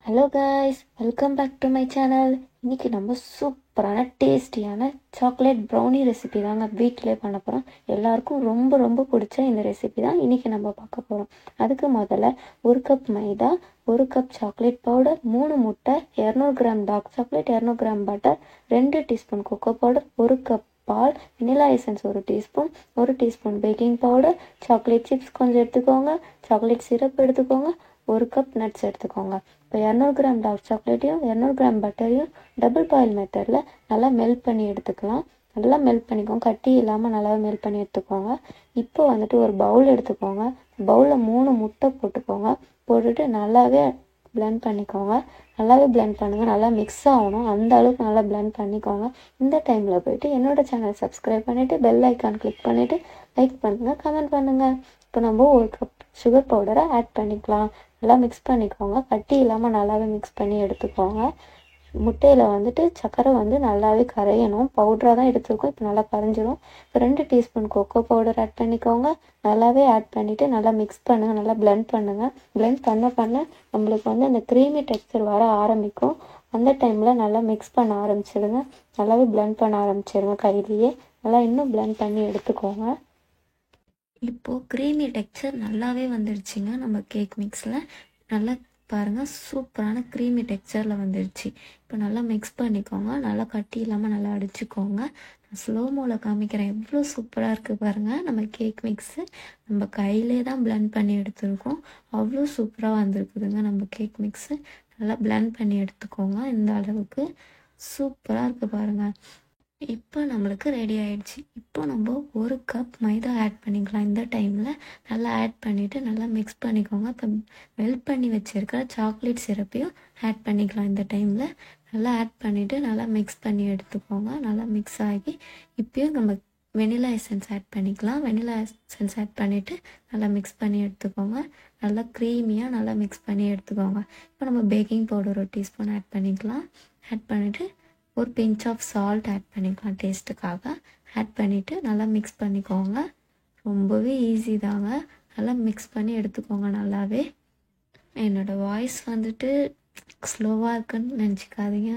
Hello guys, welcome back to my channel. இன்றைக்கி நம்ம சூப்பரான டேஸ்டியான சாக்லேட் ப்ரௌனி ரெசிபி தாங்க வீட்டிலே பண்ண போகிறோம். எல்லாருக்கும் ரொம்ப ரொம்ப பிடிச்ச இந்த ரெசிபி தான் இன்றைக்கி நம்ம பார்க்க போகிறோம். அதுக்கு முதல்ல 1 cup maida, 1 cup chocolate powder, 3 முட்டை, 200 gram dark chocolate, 200 gram butter, 2 teaspoon cocoa powder, 1 cup பால், vanilla essence 1 teaspoon, 1 teaspoon baking powder, chocolate chips கொஞ்சம் எடுத்துக்கோங்க, சாக்லேட் சிரப் எடுத்துக்கோங்க, 1 கப் நட்ஸ் எடுத்துக்கோங்க. இப்போ 200 கிராம் டார்க் சாக்லேட்டையும் 200 கிராம் பட்டரையும் டபுள் பாயில் மெத்தடில் நல்லா மெல்ட் பண்ணி எடுத்துக்கலாம். நல்லா மெல்ட் பண்ணிக்கோங்க, கட்டி இல்லாமல் நல்லா மெல்ட் பண்ணி எடுத்துக்கோங்க. இப்போ வந்துட்டு ஒரு பவுல் எடுத்துக்கோங்க. பவுலில் 3 முட்டை போட்டுக்கோங்க. போட்டுட்டு நல்லாவே பிளெண்ட் பண்ணிக்கோங்க. நல்லாவே பிளெண்ட் பண்ணுங்கள். நல்லா மிக்ஸ் ஆகணும், அந்த அளவுக்கு நல்லா பிளெண்ட் பண்ணிக்கோங்க. இந்த டைமில் போய்ட்டு என்னோடய சேனல் சப்ஸ்கிரைப் பண்ணிவிட்டு பெல் ஐக்கான் கிளிக் பண்ணிவிட்டு லைக் பண்ணுங்கள், கமெண்ட் பண்ணுங்கள். இப்போ நம்ம 1 கப் சுகர் பவுடரை ஆட் பண்ணிக்கலாம். நல்லா மிக்ஸ் பண்ணிக்கோங்க. கட்டி இல்லாமல் நல்லாவே மிக்ஸ் பண்ணி எடுத்துக்கோங்க. முட்டையில் வந்துட்டு சர்க்கரை வந்து நல்லாவே கரையணும். பவுடராக தான் எடுத்துருக்கோம், இப்போ நல்லா கரைஞ்சிரும். இப்போ 2 டீஸ்பூன் கொக்கோ பவுடர் ஆட் பண்ணிக்கோங்க. நல்லாவே ஆட் பண்ணிவிட்டு நல்லா மிக்ஸ் பண்ணுங்கள், நல்லா பிளெண்ட் பண்ணுங்கள். பிளெண்ட் பண்ண நம்மளுக்கு வந்து அந்த க்ரீமி டெக்ஸ்சர் வர ஆரம்பிக்கும். அந்த டைமில் நல்லா மிக்ஸ் பண்ண ஆரம்பிச்சிடுங்க. நல்லாவே பிளெண்ட் பண்ண ஆரம்பிச்சிடுங்க கையிலேயே. நல்லா இன்னும் பிளெண்ட் பண்ணி எடுத்துக்கோங்க. இப்போது க்ரீமி டெக்ஸ்சர் நல்லாவே வந்துடுச்சுங்க. நம்ம கேக் மிக்ஸில் நல்லா பாருங்கள், சூப்பரான க்ரீமி டெக்ஸ்சரில் வந்துடுச்சு. இப்போ நல்லா மிக்ஸ் பண்ணிக்கோங்க. நல்லா கட்டி இல்லாமல் நல்லா அடிச்சுக்கோங்க. நான் ஸ்லோமோவில் காமிக்கிறேன், எவ்வளோ சூப்பராக இருக்குது பாருங்கள். நம்ம கேக் மிக்ஸு நம்ம கையிலே தான் பிளெண்ட் பண்ணி எடுத்துருக்கோம். அவ்வளோ சூப்பராக வந்திருக்குதுங்க நம்ம கேக் மிக்ஸு. நல்லா பிளெண்ட் பண்ணி எடுத்துக்கோங்க. இந்த அளவுக்கு சூப்பராக இருக்குது பாருங்கள். இப்போ நம்மளுக்கு ரெடி ஆகிடுச்சு. இப்போ நம்ம 1 கப் மைதா ஆட் பண்ணிக்கலாம். இந்த டைமில் நல்லா ஆட் பண்ணிவிட்டு நல்லா மிக்ஸ் பண்ணிக்கோங்க. இப்போ மெல்ட் பண்ணி வச்சுருக்கிற சாக்லேட் சிரப்பையும் ஆட் பண்ணிக்கலாம். இந்த டைமில் நல்லா ஆட் பண்ணிவிட்டு நல்லா மிக்ஸ் பண்ணி எடுத்துக்கோங்க. நல்லா மிக்ஸ் ஆகி இப்போயும் நம்ம வெனிலா எசன்ஸ் ஆட் பண்ணிக்கலாம். வெனிலா எசன்ஸ் ஆட் பண்ணிவிட்டு நல்லா மிக்ஸ் பண்ணி எடுத்துக்கோங்க. நல்லா க்ரீமியாக நல்லா மிக்ஸ் பண்ணி எடுத்துக்கோங்க. இப்போ நம்ம பேக்கிங் பவுடர் 1 டீஸ்பூன் ஆட் பண்ணிக்கலாம். ஆட் பண்ணிவிட்டு ஒரு பிஞ்ச் ஆஃப் சால்ட் ஆட் பண்ணிக்கலாம் டேஸ்ட்டுக்காக. ஆட் பண்ணிவிட்டு நல்லா மிக்ஸ் பண்ணிக்கோங்க. ரொம்பவே ஈஸி தாங்க. நல்லா மிக்ஸ் பண்ணி எடுத்துக்கோங்க நல்லாவே. என்னோடய வாய்ஸ் வந்துட்டு ஸ்லோவாக இருக்குன்னு நினச்சிக்காதீங்க.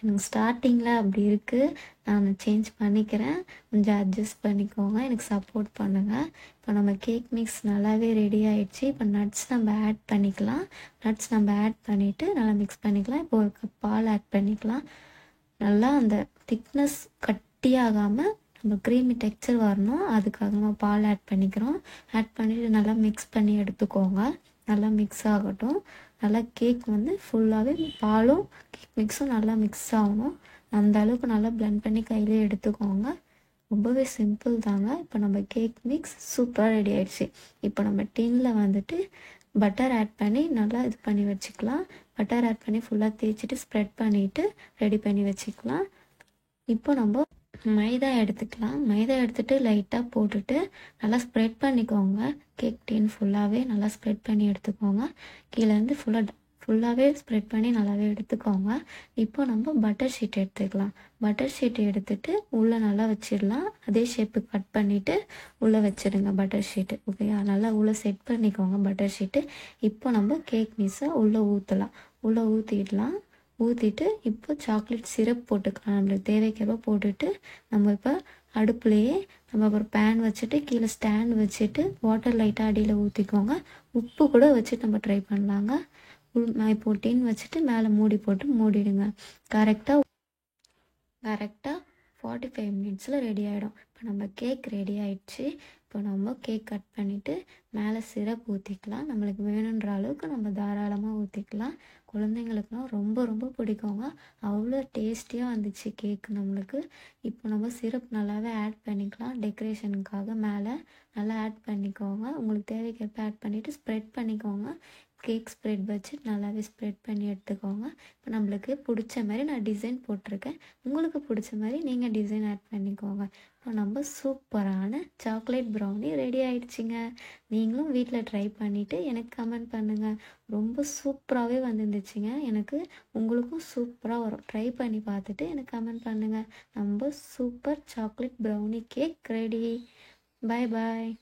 எனக்கு ஸ்டார்டிங்கில் அப்படி இருக்குது. நான் சேஞ்ச் பண்ணிக்கிறேன், கொஞ்சம் அட்ஜஸ்ட் பண்ணிக்கோங்க, எனக்கு சப்போர்ட் பண்ணுங்கள். இப்போ நம்ம கேக் மிக்ஸ் நல்லாவே ரெடி ஆகிடுச்சு. இப்போ நட்ஸ் நம்ம ஆட் பண்ணிக்கலாம். நட்ஸ் நம்ம ஆட் பண்ணிவிட்டு நல்லா மிக்ஸ் பண்ணிக்கலாம். இப்போ 1 கப் பால் ஆட் பண்ணிக்கலாம். நல்லா அந்த திக்னஸ் கட்டியாகாமல் நம்ம க்ரீமி டெக்ஸ்சர் வரணும், அதுக்காக நம்ம பால் ஆட் பண்ணிக்கிறோம். ஆட் பண்ணிவிட்டு நல்லா மிக்ஸ் பண்ணி எடுத்துக்கோங்க. நல்லா மிக்ஸ் ஆகட்டும். நல்லா கேக் வந்து ஃபுல்லாகவே பாலும் கேக் மிக்ஸும் நல்லா மிக்ஸ் ஆகணும். அந்த அளவுக்கு நல்லா பிளெண்ட் பண்ணி கையிலே எடுத்துக்கோங்க. ரொம்பவே சிம்பிள் தாங்க. இப்போ நம்ம கேக் மிக்ஸ் சூப்பராக ரெடி ஆகிடுச்சு. இப்போ நம்ம டின்னில் வந்துட்டு பட்டர் ஆட் பண்ணி நல்லா இது பண்ணி வச்சுக்கலாம். பட்டர் ஆட் பண்ணி ஃபுல்லாக தேய்ச்சிட்டு ஸ்ப்ரெட் பண்ணிவிட்டு ரெடி பண்ணி வச்சுக்கலாம். இப்போ நம்ம மைதா எடுத்துக்கலாம். மைதா எடுத்துகிட்டு லைட்டாக போட்டுட்டு நல்லா ஸ்ப்ரெட் பண்ணிக்கோங்க. கேக் டின் ஃபுல்லாகவே நல்லா ஸ்ப்ரெட் பண்ணி எடுத்துக்கோங்க. கீழேருந்து ஃபுல்லாகவே ஸ்ப்ரெட் பண்ணி நல்லாவே எடுத்துக்கோங்க. இப்போ நம்ம பட்டர் ஷீட் எடுத்துக்கலாம். பட்டர் ஷீட் எடுத்துகிட்டு உள்ளே நல்லா வச்சிடலாம். அதே ஷேப்பு கட் பண்ணிவிட்டு உள்ளே வச்சிடுங்க பட்டர் ஷீட்டு. ஓகேயா, நல்லா உள்ளே செட் பண்ணிக்கோங்க பட்டர் ஷீட்டு. இப்போ நம்ம கேக் மிக்ஸை உள்ளே ஊற்றலாம். உள்ளே ஊற்றிடலாம். ஊற்றிட்டு இப்போ சாக்லேட் சிரப் போட்டுக்கலாம். நம்மளுக்கு தேவைக்கேற்ப போட்டுட்டு நம்ம இப்போ அடுப்புலையே நம்ம ஒரு பேன் வச்சுட்டு கீழே ஸ்டாண்ட் வச்சுட்டு வாட்டர் லைட்டாக அடியில் ஊற்றிக்கோங்க. உப்பு கூட வச்சு நம்ம ட்ரை பண்ணலாங்க. நான் இப்போ டின் வச்சுட்டு மேலே மூடி போட்டு மூடிடுங்க. கரெக்டாக 45 மினிட்ஸில் ரெடி ஆகிடும். இப்போ நம்ம கேக் ரெடி ஆகிடுச்சு. இப்போ நம்ம கேக் கட் பண்ணிவிட்டு மேலே சிரப் ஊற்றிக்கலாம். நம்மளுக்கு வேணுன்ற அளவுக்கு நம்ம தாராளமாக ஊற்றிக்கலாம். குழந்தைங்களுக்குலாம் ரொம்ப ரொம்ப பிடிக்குங்க. அவ்வளோ டேஸ்டியாக வந்துச்சு கேக்கு நம்மளுக்கு. இப்போ நம்ம சிரப் நல்லாவே ஆட் பண்ணிக்கலாம். டெக்கரேஷனுக்காக மேலே நல்லா ஆட் பண்ணிக்கோங்க. உங்களுக்கு தேவைக்கேற்ப ஆட் பண்ணிவிட்டு ஸ்ப்ரெட் பண்ணிக்கோங்க. கேக் ஸ்ப்ரெட் வச்சு நல்லாவே ஸ்ப்ரெட் பண்ணி எடுத்துக்கோங்க. இப்போ நம்மளுக்கு பிடிச்ச மாதிரி நான் டிசைன் போட்டிருக்கேன். உங்களுக்கு பிடிச்ச மாதிரி நீங்கள் டிசைன் ஆட் பண்ணிக்கோங்க. இப்போ நம்ம சூப்பரான சாக்லேட் ப்ரௌனி ரெடி ஆகிடுச்சிங்க. நீங்களும் வீட்டில் ட்ரை பண்ணிவிட்டு எனக்கு கமெண்ட் பண்ணுங்கள். ரொம்ப சூப்பராகவே வந்துருந்துச்சுங்க. எனக்கு உங்களுக்கும் சூப்பராக வரும். ட்ரை பண்ணி பார்த்துட்டு எனக்கு கமெண்ட் பண்ணுங்கள். நம்ம super chocolate brownie cake ready. Bye பாய்.